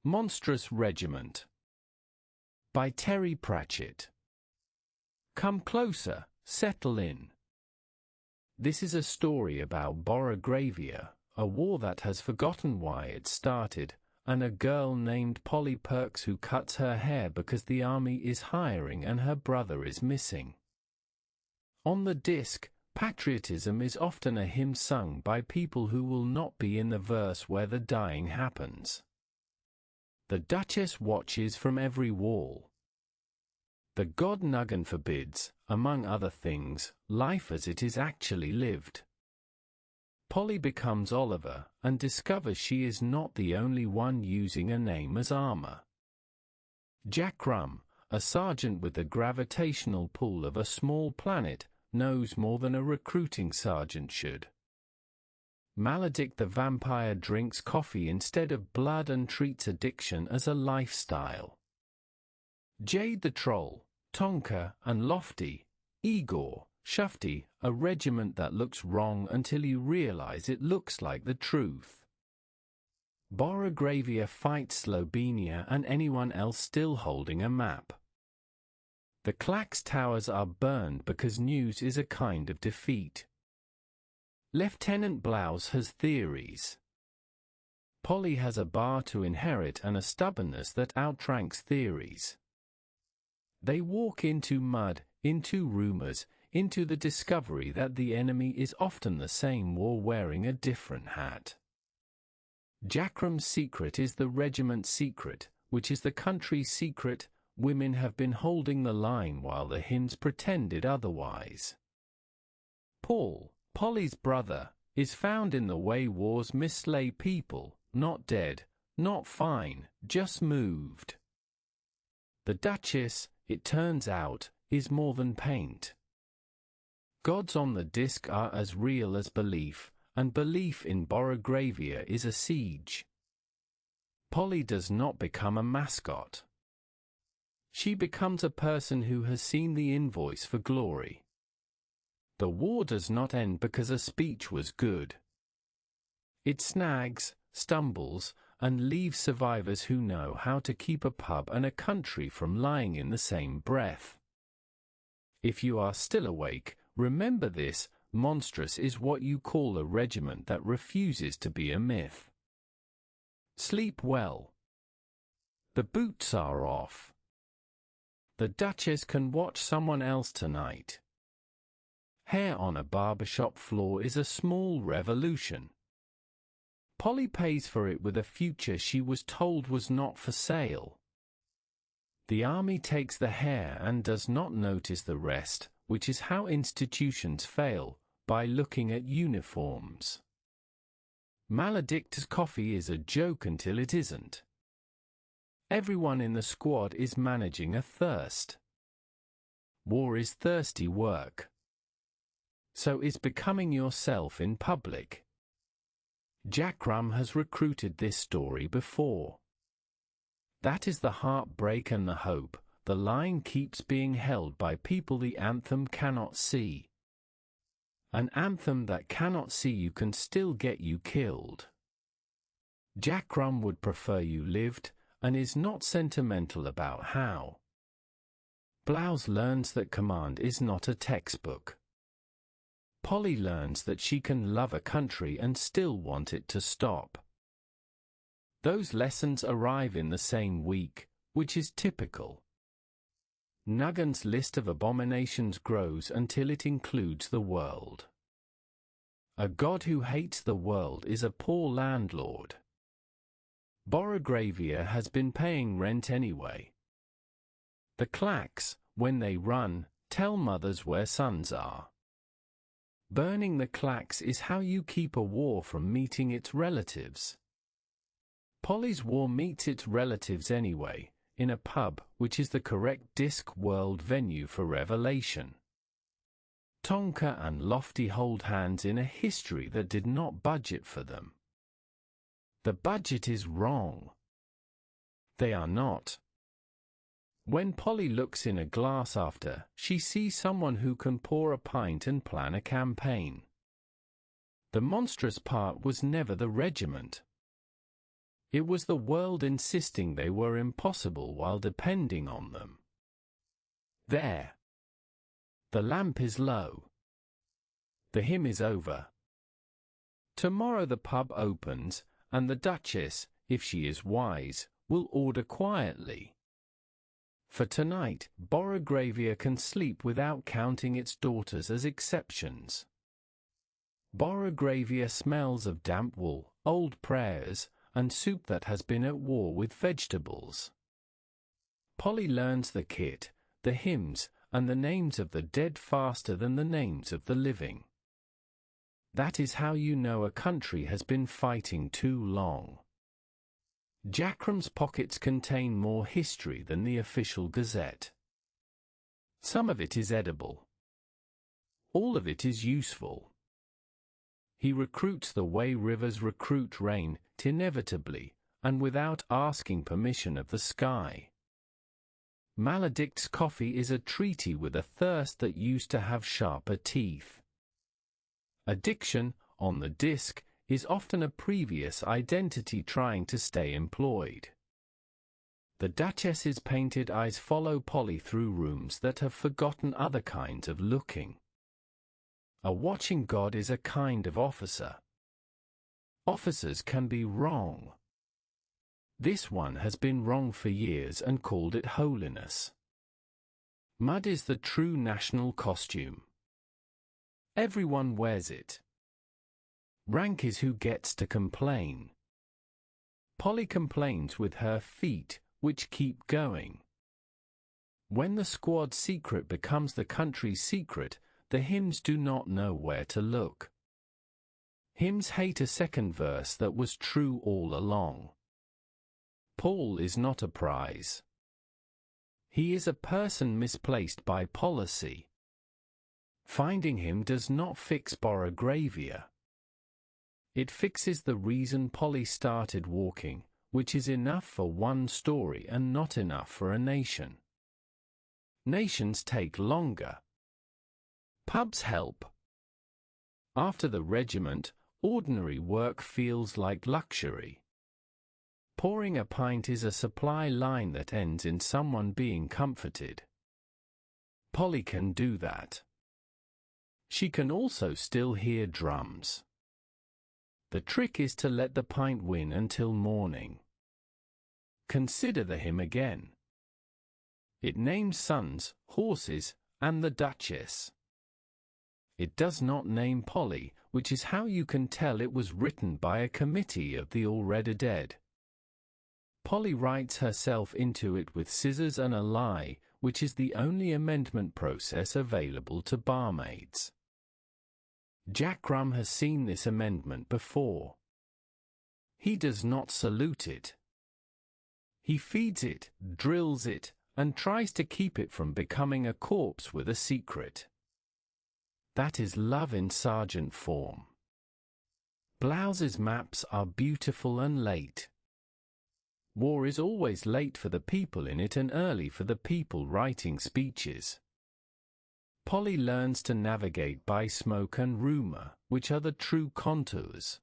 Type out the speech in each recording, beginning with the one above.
Monstrous Regiment by Terry Pratchett. Come closer, settle in. This is a story about Borogravia, a war that has forgotten why it started, and a girl named Polly Perks who cuts her hair because the army is hiring and her brother is missing. On the disc, patriotism is often a hymn sung by people who will not be in the verse where the dying happens. The Duchess watches from every wall. The god Nuggan forbids, among other things, life as it is actually lived. Polly becomes Oliver and discovers she is not the only one using a name as armor. Jackrum, a sergeant with the gravitational pull of a small planet, knows more than a recruiting sergeant should. Maledict the vampire drinks coffee instead of blood and treats addiction as a lifestyle. Jade the troll, Tonka and Lofty, Igor, Shufty, a regiment that looks wrong until you realize it looks like the truth. Borogravia fights Slovenia and anyone else still holding a map. The Clax towers are burned because news is a kind of defeat. Lieutenant Blouse has theories. Polly has a bar to inherit and a stubbornness that outranks theories. They walk into mud, into rumors, into the discovery that the enemy is often the same war wearing a different hat. Jackrum's secret is the regiment's secret, which is the country's secret. Women have been holding the line while the Hinds pretended otherwise. Paul, Polly's brother, is found in the way wars mislay people, not dead, not fine, just moved. The Duchess, it turns out, is more than paint. Gods on the disc are as real as belief, and belief in Borogravia is a siege. Polly does not become a mascot. She becomes a person who has seen the invoice for glory. The war does not end because a speech was good. It snags, stumbles, and leaves survivors who know how to keep a pub and a country from lying in the same breath. If you are still awake, remember this: monstrous is what you call a regiment that refuses to be a myth. Sleep well. The boots are off. The Duchess can watch someone else tonight. Hair on a barbershop floor is a small revolution. Polly pays for it with a future she was told was not for sale. The army takes the hair and does not notice the rest, which is how institutions fail, by looking at uniforms. Maledict's coffee is a joke until it isn't. Everyone in the squad is managing a thirst. War is thirsty work. So is becoming yourself in public. Jackrum has recruited this story before. That is the heartbreak and the hope. The line keeps being held by people the anthem cannot see. An anthem that cannot see you can still get you killed. Jackrum would prefer you lived, and is not sentimental about how. Blouse learns that command is not a textbook. Polly learns that she can love a country and still want it to stop. Those lessons arrive in the same week, which is typical. Nuggan's list of abominations grows until it includes the world. A god who hates the world is a poor landlord. Borogravia has been paying rent anyway. The Clax, when they run, tell mothers where sons are. Burning the Clax is how you keep a war from meeting its relatives. Polly's war meets its relatives anyway, in a pub, which is the correct Discworld venue for revelation. Tonka and Lofty hold hands in a history that did not budget for them. The budget is wrong. They are not. When Polly looks in a glass after, she sees someone who can pour a pint and plan a campaign. The monstrous part was never the regiment. It was the world insisting they were impossible while depending on them. There. The lamp is low. The hymn is over. Tomorrow the pub opens, and the Duchess, if she is wise, will order quietly. For tonight, Borogravia can sleep without counting its daughters as exceptions. Borogravia smells of damp wool, old prayers, and soup that has been at war with vegetables. Polly learns the kit, the hymns, and the names of the dead faster than the names of the living. That is how you know a country has been fighting too long. Jackrum's pockets contain more history than the official gazette. Some of it is edible. All of it is useful. He recruits the way rivers recruit rain, inevitably, and without asking permission of the sky. Maledict's coffee is a treaty with a thirst that used to have sharper teeth. Addiction, on the disc, is often a previous identity trying to stay employed. The Duchess's painted eyes follow Polly through rooms that have forgotten other kinds of looking. A watching god is a kind of officer. Officers can be wrong. This one has been wrong for years and called it holiness. Mud is the true national costume. Everyone wears it. Rank is who gets to complain. Polly complains with her feet, which keep going. When the squad secret becomes the country's secret, the hymns do not know where to look. Hymns hate a second verse that was true all along. Paul is not a prize. He is a person misplaced by policy. Finding him does not fix Borogravia. It fixes the reason Polly started walking, which is enough for one story and not enough for a nation. Nations take longer. Pubs help. After the regiment, ordinary work feels like luxury. Pouring a pint is a supply line that ends in someone being comforted. Polly can do that. She can also still hear drums. The trick is to let the pint win until morning. Consider the hymn again. It names sons, horses, and the Duchess. It does not name Polly, which is how you can tell it was written by a committee of the already dead. Polly writes herself into it with scissors and a lie, which is the only amendment process available to barmaids. Jackrum has seen this amendment before. He does not salute it. He feeds it, drills it, and tries to keep it from becoming a corpse with a secret. That is love in sergeant form. Blouse's maps are beautiful and late. War is always late for the people in it and early for the people writing speeches. Polly learns to navigate by smoke and rumor, which are the true contours.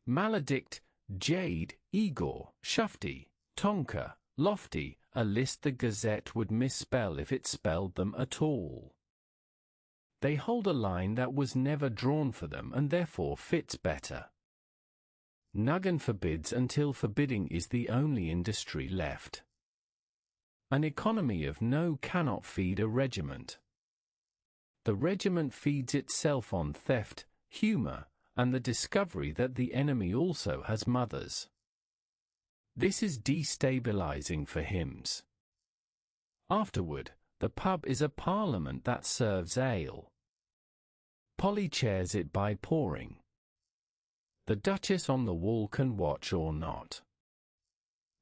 Maledict, Jade, Igor, Shufti, Tonka, Lofty, a list the Gazette would misspell if it spelled them at all. They hold a line that was never drawn for them and therefore fits better. Nuggan forbids until forbidding is the only industry left. An economy of no cannot feed a regiment. The regiment feeds itself on theft, humor, and the discovery that the enemy also has mothers. This is destabilizing for hymns. Afterward, the pub is a parliament that serves ale. Polly chairs it by pouring. The Duchess on the wall can watch or not.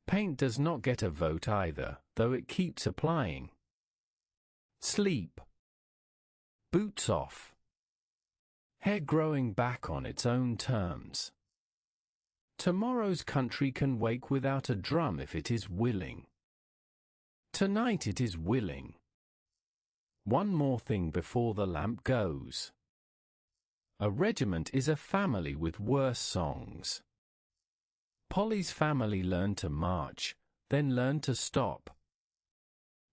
Paint does not get a vote either, though it keeps applying. Sleep. Boots off. Hair growing back on its own terms. Tomorrow's country can wake without a drum if it is willing. Tonight it is willing. One more thing before the lamp goes. A regiment is a family with worse songs. Polly's family learn to march, then learn to stop.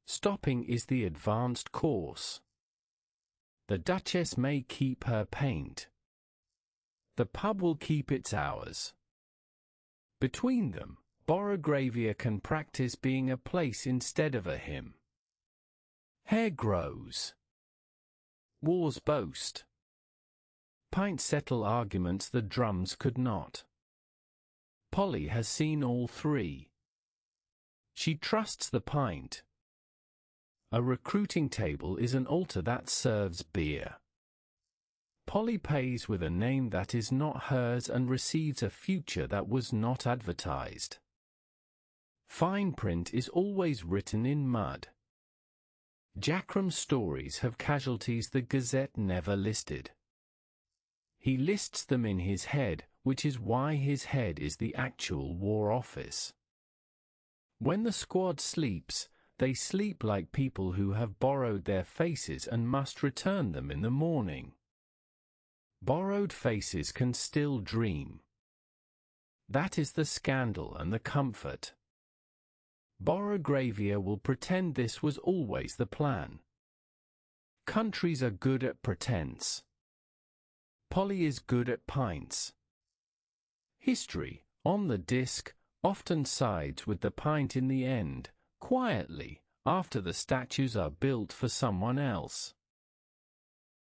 Stopping is the advanced course. The Duchess may keep her paint. The pub will keep its hours. Between them, Borogravia can practice being a place instead of a hymn. Hair grows. Wars boast. Pints settle arguments the drums could not. Polly has seen all three. She trusts the pint. A recruiting table is an altar that serves beer. Polly pays with a name that is not hers and receives a future that was not advertised. Fine print is always written in mud. Jackrum's stories have casualties the Gazette never listed. He lists them in his head, which is why his head is the actual War Office. When the squad sleeps, they sleep like people who have borrowed their faces and must return them in the morning. Borrowed faces can still dream. That is the scandal and the comfort. Borogravia will pretend this was always the plan. Countries are good at pretense. Polly is good at pints. History, on the disc, often sides with the pint in the end, quietly, after the statues are built for someone else.